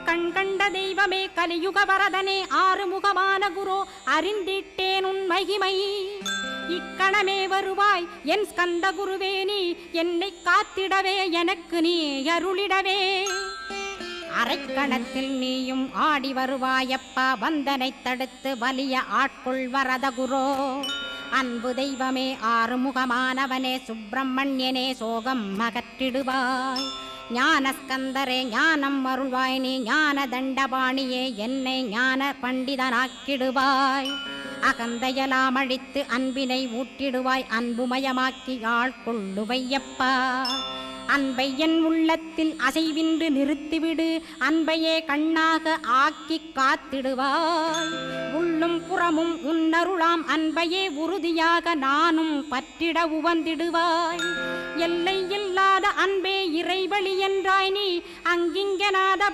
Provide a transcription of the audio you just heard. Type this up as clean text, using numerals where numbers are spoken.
கண்கண்ட தெய்வமே கலியுக வரதனே ஆறுமுகமான குரு அறிந்திட்டேன் உன் மகிமை இக்கணமே வருவாய் என் ஸ்கந்த குருவே நீ என்னை காத்திடவே எனக்கு நீ அருளிடவே அரைக்கணத்தில் நீயும் ஆடி வருவாயப்பா வந்தனை தடுத்து வலிய ஆட்கொள் வரத குரோ அன்பு தெய்வமே ஆறுமுகமானவனே சுப்பிரமணியனே சோகம் அகற்றிடுவாய் ஞானஸ்கந்தரே ஞானம் அருள்வாய் நீ ஞான தண்டபாணியே என்னை ஞான பண்டிதனாக்கிடுவாய் அகந்தையலாம் அழித்து அன்பினை ஊட்டிடுவாய் அன்புமயமாக்கி ஆள்கொள்ளுவையப்பா அன்பை என் உள்ளத்தில் அசைவின்று நிறுத்திவிடு அன்பையே கண்ணாக ஆக்கி காத்திடுவாய் உள்ளும் புறமும் உன்னருளாம் அன்பையே உறுதியாக நானும் பற்றிட உவந்திடுவாய் எல்லை இல்லாத அன்பே இறைவழி என்றாய் நீ அங்கிங்கனாதபடி